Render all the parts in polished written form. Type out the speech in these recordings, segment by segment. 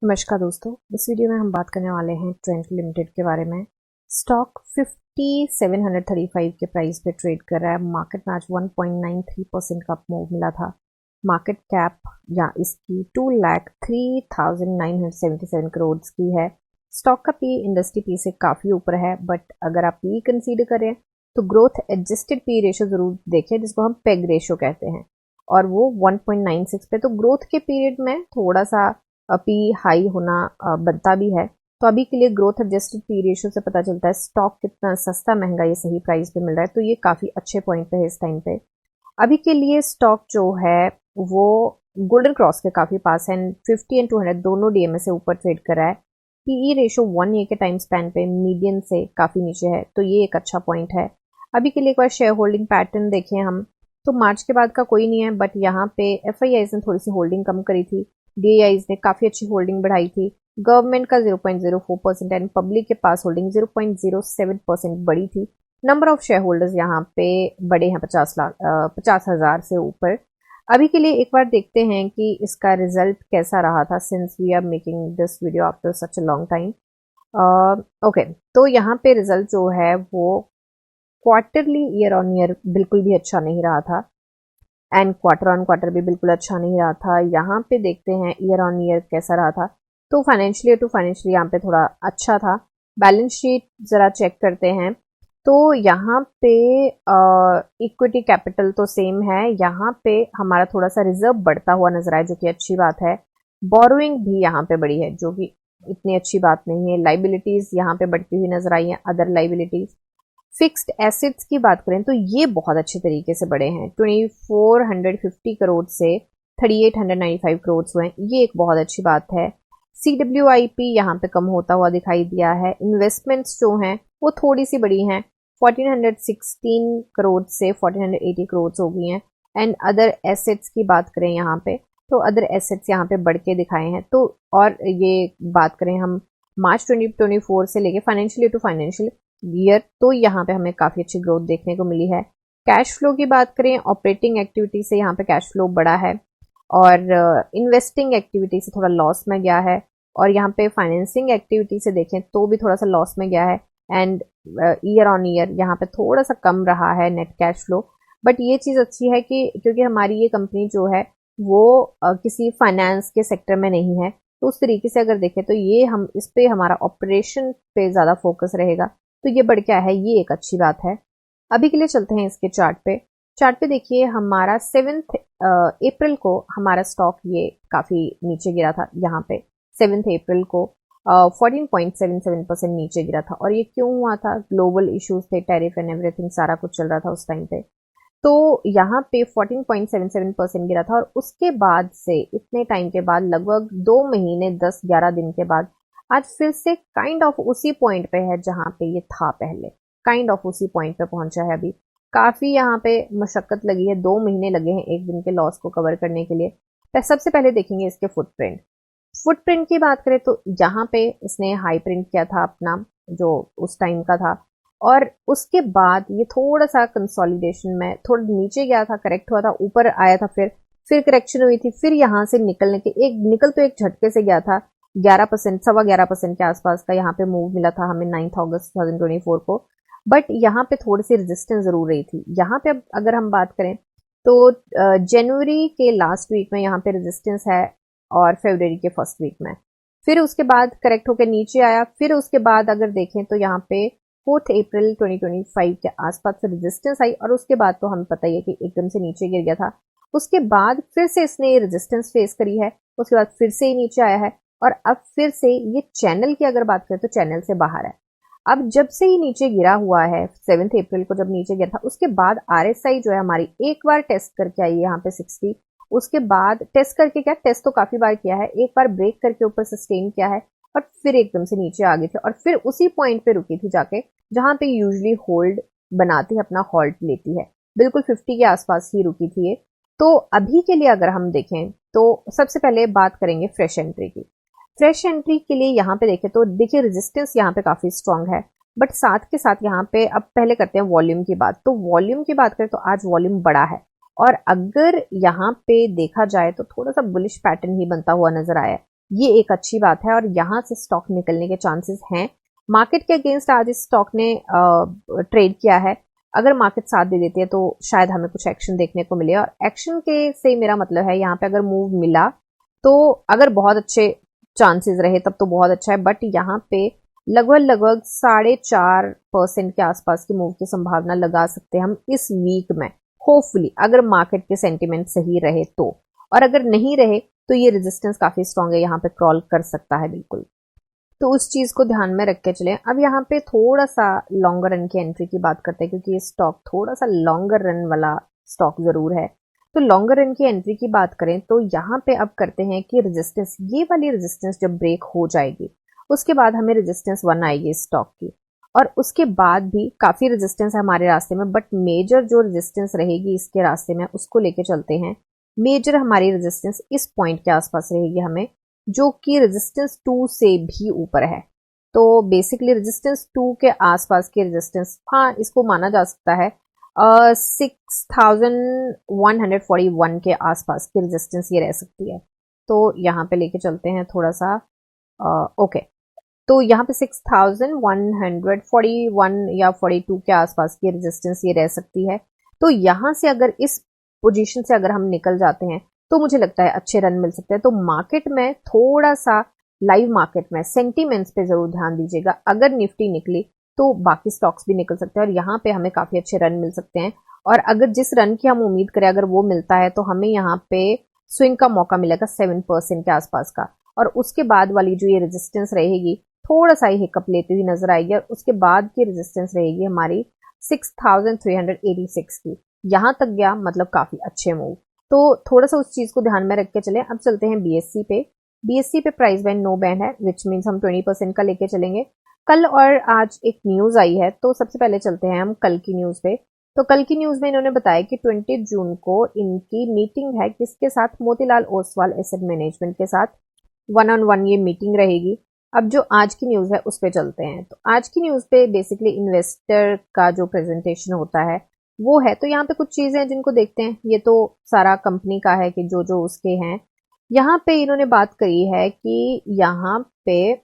नमस्कार दोस्तों, इस वीडियो में हम बात करने वाले हैं ट्रेंट लिमिटेड के बारे में। स्टॉक 5735 के प्राइस पे ट्रेड कर रहा है। मार्केट में आज 1.93% का मूव मिला था। मार्केट कैप या इसकी 2,03,977 करोड़ की है। स्टॉक का पी इंडस्ट्री पी से काफ़ी ऊपर है, बट अगर आप पी कंसीडर करें तो ग्रोथ एडजस्टेड पी रेशो ज़रूर देखें, जिसको हम पेग रेशो कहते हैं, और वो 1.96 पे। तो ग्रोथ के पीरियड में थोड़ा सा पी हाई होना बनता भी है। तो अभी के लिए ग्रोथ एडजस्टेड पी रेशियो से पता चलता है स्टॉक कितना सस्ता महंगा ये सही प्राइस पे मिल रहा है। तो ये काफ़ी अच्छे पॉइंट पे है इस टाइम पे। अभी के लिए स्टॉक जो है वो गोल्डन क्रॉस के काफ़ी पास है। 50 एंड 200 दोनों डीएमए से ऊपर ट्रेड कर रहा है। पीई रेशो 1 ईयर के टाइम स्पैन पे मीडियन से काफ़ी नीचे है, तो ये एक अच्छा पॉइंट है। अभी के लिए एक बार शेयर होल्डिंग पैटर्न देखें हम, तो मार्च के बाद का कोई नहीं है, बट यहाँ पे एफआईआईज ने थोड़ी सी होल्डिंग कम करी थी, डीआईज ने काफ़ी अच्छी होल्डिंग बढ़ाई थी। गवर्नमेंट का 0.04% एंड पब्लिक के पास होल्डिंग 0.07% बढ़ी थी। नंबर ऑफ शेयर होल्डर्स यहाँ पे बड़े हैं 50,000 से ऊपर। अभी के लिए एक बार देखते हैं कि इसका रिजल्ट कैसा रहा था, since we are making this video after such a long time. Okay, तो यहाँ पे रिजल्ट जो है वो क्वार्टरली ईयर ऑन ईयर बिल्कुल भी अच्छा नहीं रहा था, एंड क्वार्टर ऑन क्वार्टर भी बिल्कुल अच्छा नहीं रहा था। यहाँ पे देखते हैं ईयर ऑन ईयर कैसा रहा था। तो फाइनेंशियल ईयर टू फाइनेंशियल यहाँ पे थोड़ा अच्छा था। बैलेंस शीट जरा चेक करते हैं, तो यहाँ पे इक्विटी कैपिटल तो सेम है। यहाँ पे हमारा थोड़ा सा रिजर्व बढ़ता हुआ नजर आया, जो कि अच्छी बात है। बोरोइंग भी यहाँ पे बढ़ी है, जो कि इतनी अच्छी बात नहीं है। लाइबिलिटीज यहाँ पे बढ़ती हुई नजर आई है, अदर लाइबिलिटीज। फिक्स्ड एसेट्स की बात करें तो ये बहुत अच्छे तरीके से बढ़े हैं, 2450 करोड़ से 3895 करोड़ हुए हैं। ये एक बहुत अच्छी बात है। CWIP यहाँ पे कम होता हुआ दिखाई दिया है। इन्वेस्टमेंट्स जो हैं वो थोड़ी सी बड़ी हैं, 1416 करोड़ से 1480 करोड़ हो गई हैं। एंड अदर एसेट्स की बात करें यहाँ पे, तो अदर एसेट्स यहाँ पे बढ़ के दिखाए हैं। तो और ये बात करें हम मार्च 2024 से लेके financial year to financial year, तो यहाँ पे हमें काफ़ी अच्छी ग्रोथ देखने को मिली है। कैश फ्लो की बात करें, ऑपरेटिंग एक्टिविटी से यहाँ पे कैश फ्लो बढ़ा है, और इन्वेस्टिंग एक्टिविटी से थोड़ा लॉस में गया है, और यहाँ पे फाइनेंसिंग एक्टिविटी से देखें तो भी थोड़ा सा लॉस में गया है। एंड ईयर ऑन ईयर यहाँ पे थोड़ा सा कम रहा है नेट कैश फ्लो। बट ये चीज़ अच्छी है कि क्योंकि हमारी ये कंपनी जो है वो किसी फाइनेंस के सेक्टर में नहीं है, तो उस तरीके से अगर देखें तो ये हम इस पे हमारा ऑपरेशन पे ज़्यादा फोकस रहेगा, तो ये बढ़ क्या है, ये एक अच्छी बात है। अभी के लिए चलते हैं इसके चार्ट पे। चार्ट पे देखिए, हमारा 7 अप्रैल को हमारा स्टॉक ये काफ़ी नीचे गिरा था। यहाँ पे 7 अप्रैल को 14.77% नीचे गिरा था। और ये क्यों हुआ था? ग्लोबल इश्यूज थे, टैरिफ एंड एवरीथिंग सारा कुछ चल रहा था उस टाइम पे। तो यहाँ पे 14.77% गिरा था, और उसके बाद से इतने टाइम के बाद, लगभग 2 महीने 10-11 दिन के बाद, आज फिर से काइंड ऑफ उसी पॉइंट पे है जहाँ पे ये था पहले। काइंड ऑफ उसी पॉइंट पे पहुंचा है अभी। काफी यहाँ पे मशक्कत लगी है, 2 महीने लगे हैं एक दिन के लॉस को कवर करने के लिए। तो सबसे पहले देखेंगे इसके फुटप्रिंट। फुटप्रिंट की बात करें तो यहाँ पे इसने हाई प्रिंट किया था अपना, जो उस टाइम का था, और उसके बाद ये थोड़ा सा कंसोलिडेशन में थोड़ा नीचे गया था, करेक्ट हुआ था, ऊपर आया था, फिर करेक्शन हुई थी, फिर यहाँ से निकलने के निकल तो एक झटके से गया था। 11%, 11.25% के आसपास का यहाँ पे मूव मिला था हमें 9 अगस्त 2024 को। बट यहाँ पे थोड़ी सी रेजिस्टेंस जरूर रही थी। यहाँ पे अब अगर हम बात करें तो जनवरी के लास्ट वीक में यहाँ पे रेजिस्टेंस है, और फरवरी के फर्स्ट वीक में, फिर उसके बाद करेक्ट होकर नीचे आया। फिर उसके बाद अगर देखें तो यहाँ पे 4 अप्रैल 2025 के आसपास से रेजिस्टेंस आई, और उसके बाद तो हमें पता ही है कि एकदम से नीचे गिर गया था। उसके बाद फिर से इसने रेजिस्टेंस फेस करी है, उसके बाद फिर से ही नीचे आया है, और अब फिर से ये चैनल की अगर बात करें तो चैनल से बाहर है। अब जब से ही नीचे गिरा हुआ है, 7 अप्रैल को जब नीचे गिरा था, उसके बाद RSI जो है हमारी एक बार टेस्ट करके आई यहाँ पे 60। उसके बाद टेस्ट करके, क्या टेस्ट तो काफी बार किया है, एक बार ब्रेक करके ऊपर सस्टेन किया है, और फिर एकदम से नीचे आ गई थी, और फिर उसी पॉइंट पे रुकी थी जाके जहां पे यूजली होल्ड बनाती है, अपना हॉल्ट लेती है। बिल्कुल 50 के आसपास ही रुकी थी ये। तो अभी के लिए अगर हम देखें तो सबसे पहले बात करेंगे फ्रेश एंट्री की। फ्रेश एंट्री के लिए यहाँ पे देखें तो देखिए रेजिस्टेंस यहाँ पे काफी स्ट्रांग है, बट साथ के साथ यहाँ पे अब पहले करते हैं वॉल्यूम की बात। तो वॉल्यूम की बात करें तो आज वॉल्यूम बड़ा है, और अगर यहाँ पे देखा जाए तो थोड़ा सा बुलिश पैटर्न ही बनता हुआ नजर आया है। ये एक अच्छी बात है और यहाँ से स्टॉक निकलने के चांसेस हैं। मार्केट के अगेंस्ट आज इस स्टॉक ने ट्रेड किया है। अगर मार्केट साथ दे देती है तो शायद हमें कुछ एक्शन देखने को मिले, और एक्शन के से मेरा मतलब है यहाँ पे अगर मूव मिला तो अगर बहुत अच्छे चांसेस रहे तब तो बहुत अच्छा है, बट यहाँ पे लगभग 4.5% के आसपास की मूव की संभावना लगा सकते हैं हम इस वीक में, होपफुली अगर मार्केट के सेंटिमेंट सही रहे तो। और अगर नहीं रहे तो ये रेजिस्टेंस काफी स्ट्रांग है, यहाँ पे क्रॉल कर सकता है बिल्कुल। तो उस चीज को ध्यान में रख के चले। अब यहाँ पे थोड़ा सा लॉन्गर रन की एंट्री की बात करते हैं, क्योंकि ये स्टॉक थोड़ा सा लॉन्गर रन वाला स्टॉक जरूर है। तो लॉन्गर रन की एंट्री की बात करें तो यहाँ पे अब करते हैं कि रेजिस्टेंस, ये वाली रेजिस्टेंस जब ब्रेक हो जाएगी उसके बाद हमें रेजिस्टेंस 1 आएगी स्टॉक की, और उसके बाद भी काफी रेजिस्टेंस है हमारे रास्ते में, बट मेजर जो रेजिस्टेंस रहेगी इसके रास्ते में उसको लेके चलते हैं। मेजर हमारी रेजिस्टेंस इस पॉइंट के आसपास रहेगी हमें, जो कि रेजिस्टेंस 2 से भी ऊपर है। तो बेसिकली रेजिस्टेंस 2 के आसपास की रेजिस्टेंस, हाँ इसको माना जा सकता है 6141 के आसपास की रेजिस्टेंस ये रह सकती है। तो यहाँ पे लेके चलते हैं थोड़ा सा। ओके, तो यहाँ पे 6141 या 42 के आसपास की रेजिस्टेंस ये रह सकती है। तो यहाँ से अगर इस पोजीशन से अगर हम निकल जाते हैं तो मुझे लगता है अच्छे रन मिल सकते हैं। तो मार्केट में थोड़ा सा, लाइव मार्केट में सेंटीमेंट्स पे जरूर ध्यान दीजिएगा। अगर निफ्टी निकली तो बाकी स्टॉक्स भी निकल सकते हैं और यहाँ पे हमें काफी अच्छे रन मिल सकते हैं। और अगर जिस रन की हम उम्मीद करें अगर वो मिलता है तो हमें यहाँ पे स्विंग का मौका मिलेगा 7% के आसपास का, और उसके बाद वाली जो ये रेजिस्टेंस रहेगी थोड़ा सा ही हिकअप लेती हुई नजर आएगी, और उसके बाद की रेजिस्टेंस रहेगी हमारी 6386 की। यहां तक गया मतलब काफी अच्छे मूव। तो थोड़ा सा उस चीज को ध्यान में रख के चले। अब चलते हैं बीएससी पे। बीएससी पे प्राइस बैंड नो बैंड है, विच मीन्स हम 20% का लेके चलेंगे। कल और आज एक न्यूज आई है, तो सबसे पहले चलते हैं हम कल की न्यूज पे। तो कल की न्यूज में इन्होंने बताया कि 20 जून को इनकी मीटिंग है, किसके साथ, मोतीलाल ओसवाल एसेट मैनेजमेंट के साथ 1-on-1 ये मीटिंग रहेगी। अब जो आज की न्यूज है उस पे चलते हैं। तो आज की न्यूज पे बेसिकली इन्वेस्टर का जो प्रेजेंटेशन होता है वो है। तो यहाँ पे कुछ चीजें हैं जिनको देखते हैं। ये तो सारा कंपनी का है कि जो जो उसके हैं। यहाँ पे इन्होंने बात करी है कि यहाँ पे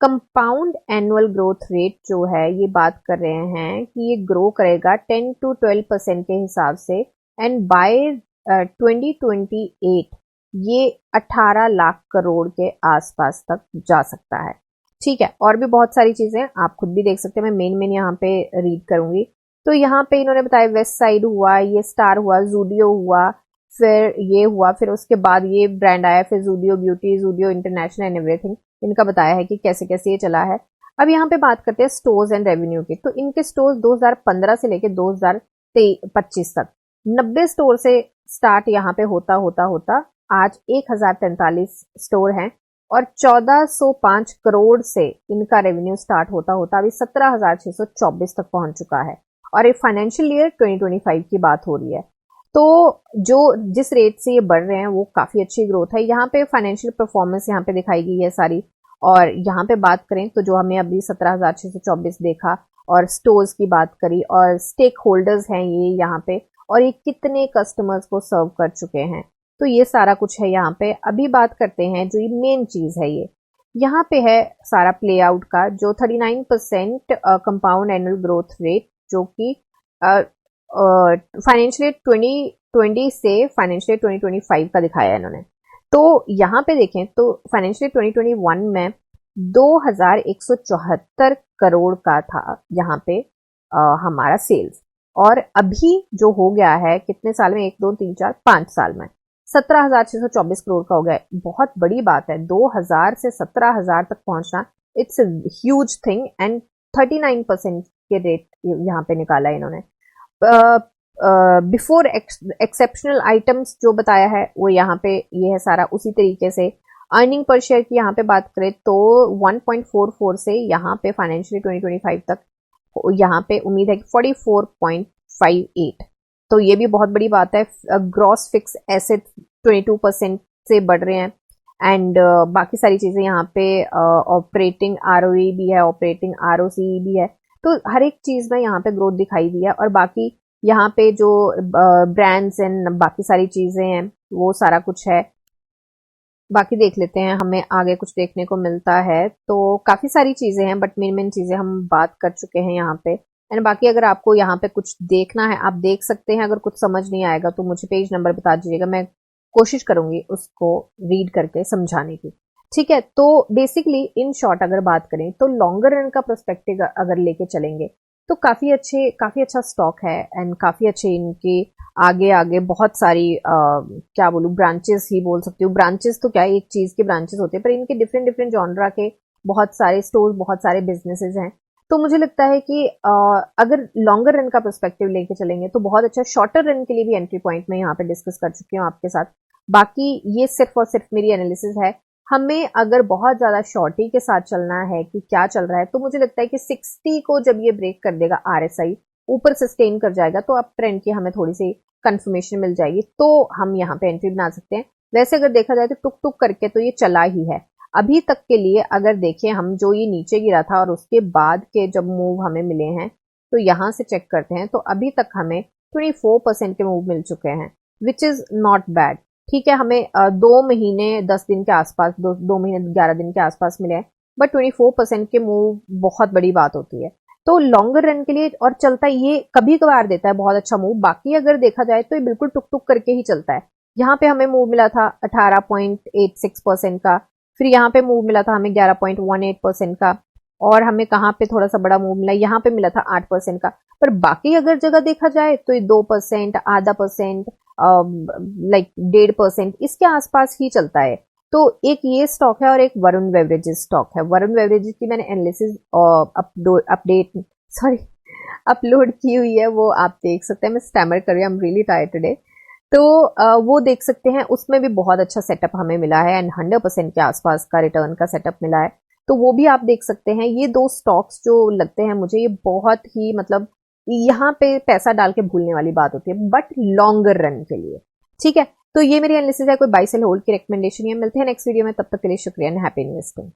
कंपाउंड एनुअल ग्रोथ रेट जो है ये बात कर रहे हैं कि ये ग्रो करेगा 10 to 12% के हिसाब से, एंड बाय 2028 ये 18 लाख करोड़ के आसपास तक जा सकता है। ठीक है, और भी बहुत सारी चीजें आप खुद भी देख सकते हैं, मैं मेन यहाँ पे रीड करूंगी। तो यहाँ पे इन्होंने बताया वेस्ट साइड हुआ, ये स्टार हुआ, जूडियो हुआ, फिर ये हुआ, फिर उसके बाद ये ब्रांड आया, फिर Zudio beauty, Zudio international and everything. इनका बताया है कि कैसे कैसे ये चला है। अब यहाँ पे बात करते हैं स्टोर्स एंड रेवेन्यू की। तो इनके स्टोर्स 2015 से लेके 2025 तक 90 स्टोर से स्टार्ट यहाँ पे होता होता होता आज 1043 स्टोर हैं, और 1405 करोड़ से इनका रेवेन्यू स्टार्ट होता होता अभी 17,624 तक पहुंच चुका है। और एक फाइनेंशियल ईयर 2025 की बात हो रही है। तो जो जिस रेट से ये बढ़ रहे हैं वो काफी अच्छी ग्रोथ है। यहाँ पे फाइनेंशियल परफॉर्मेंस यहाँ पे दिखाई गई है सारी। और यहाँ पे बात करें तो जो हमें अभी 17,624 देखा, और स्टोर्स की बात करी, और स्टेक होल्डर्स हैं ये यहाँ पे, और ये कितने कस्टमर्स को सर्व कर चुके हैं, तो ये सारा कुछ है यहाँ पे। अभी बात करते हैं जो ये मेन चीज है, ये यहाँ पे है सारा प्ले आउट का, जो 39% कंपाउंड एनुअल ग्रोथ रेट, जो कि फाइनेंशियल 2020 से फाइनेंशियल 2025 का दिखाया है इन्होंने। तो यहाँ पे देखें तो फाइनेंशियल 2021 में 2174 करोड़ का था यहाँ पे हमारा सेल्स, और अभी जो हो गया है कितने साल में, 1 2 3 4 5 साल में 17,624 करोड़ का हो गया है। बहुत बड़ी बात है, 2000 से 17,000 तक पहुंचना, इट्स ह्यूज थिंग। एंड 39% के रेट यहाँ पे निकाला है इन्होंने। बिफोर एक्सेप्शनल आइटम्स जो बताया है वो यहाँ पे ये है सारा उसी तरीके से। अर्निंग पर शेयर की यहाँ पे बात करें तो 1.44 से यहाँ पे फाइनेंशियल 2025 तक यहाँ पे उम्मीद है कि 44.58। तो ये भी बहुत बड़ी बात है। ग्रॉस फिक्स एसेट 22% से बढ़ रहे हैं, एंड बाकी सारी चीजें यहाँ पे ऑपरेटिंग आरओई भी है, ऑपरेटिंग आरओसी भी है। तो हर एक चीज में यहाँ पे ग्रोथ दिखाई दी है। और बाकी यहाँ पे जो ब्रांड्स एंड बाकी सारी चीजें हैं वो सारा कुछ है। बाकी देख लेते हैं हमें आगे कुछ देखने को मिलता है। तो काफी सारी चीजें हैं बट मेन मेन चीजें हम बात कर चुके हैं यहाँ पे। एंड बाकी अगर आपको यहाँ पे कुछ देखना है आप देख सकते हैं, अगर कुछ समझ नहीं आएगा तो मुझे पेज नंबर बता दीजिएगा, मैं कोशिश करूंगी उसको रीड करके समझाने की। ठीक है, तो बेसिकली इन शॉर्ट अगर बात करें तो लॉन्गर रन का पर्सपेक्टिव अगर लेके चलेंगे तो काफी अच्छा स्टॉक है एंड काफी अच्छे इनके आगे आगे बहुत सारी क्या बोलूं ब्रांचेस ही बोल सकती हूँ। ब्रांचेस तो क्या है, एक चीज के ब्रांचेस होते हैं पर इनके डिफरेंट डिफरेंट जॉनरा के बहुत सारे स्टोर बहुत सारे बिजनेसेस हैं। तो मुझे लगता है कि अगर लॉन्गर रन का पर्सपेक्टिव लेके चलेंगे तो बहुत अच्छा। शॉर्टर रन के लिए भी एंट्री पॉइंट मैं यहाँ पे डिस्कस कर चुकी हूँ आपके साथ। बाकी ये सिर्फ और सिर्फ मेरी एनालिसिस है। हमें अगर बहुत ज्यादा शॉर्टी के साथ चलना है कि क्या चल रहा है तो मुझे लगता है कि 60 को जब ये ब्रेक कर देगा आरएसआई ऊपर सस्टेन कर जाएगा तो अब ट्रेंड की हमें थोड़ी सी कंफर्मेशन मिल जाएगी, तो हम यहाँ पे एंट्री बना सकते हैं। वैसे अगर देखा जाए तो टुक टुक करके तो ये चला ही है अभी तक के लिए। अगर देखें हम जो ये नीचे गिरा था और उसके बाद के जब मूव हमें मिले हैं तो यहां से चेक करते हैं तो अभी तक हमें 24% के मूव मिल चुके हैं विच इज नॉट बैड। ठीक है, हमें 2 महीने 10 दिन के आसपास, 2 महीने 11 दिन के आसपास मिले हैं बट 24% के मूव बहुत बड़ी बात होती है। तो लॉन्गर रन के लिए और चलता ये कभी कभार देता है बहुत अच्छा मूव। बाकी अगर देखा जाए तो ये बिल्कुल टुक टुक करके ही चलता है। यहाँ पे हमें मूव मिला था 18.86% का, फिर यहाँ पे मूव मिला था हमें 11.18% का, और हमें कहाँ पे थोड़ा सा बड़ा मूव मिला, यहाँ पे मिला था 8% का। पर बाकी अगर जगह देखा जाए तो ये 2%, आधा परसेंट, लाइक 1.5% इसके आसपास ही चलता है। तो एक ये स्टॉक है और एक वरुण बेवरेजेस स्टॉक है। वरुण बेवरेजेस की मैंने एनालिसिस अपडेट सॉरी अपलोड की हुई है, वो आप देख सकते हैं। मैं स्टैमर कर रही हूँ, I am really tired today. तो वो देख सकते हैं, उसमें भी बहुत अच्छा सेटअप हमें मिला है एंड 100% के आसपास का रिटर्न का सेटअप मिला है। तो वो भी आप देख सकते हैं। ये दो स्टॉक्स जो लगते हैं मुझे ये बहुत ही मतलब यहाँ पे पैसा डाल के भूलने वाली बात होती है बट लॉन्गर रन के लिए। ठीक है, तो ये मेरी एनालिसिस है, कोई बाई सेल होल्ड की रिकमेंडेशन है। मिलते हैं नेक्स्ट वीडियो में, तब तक के लिए शुक्रिया एंड हैप्पी इन्वेस्टिंग।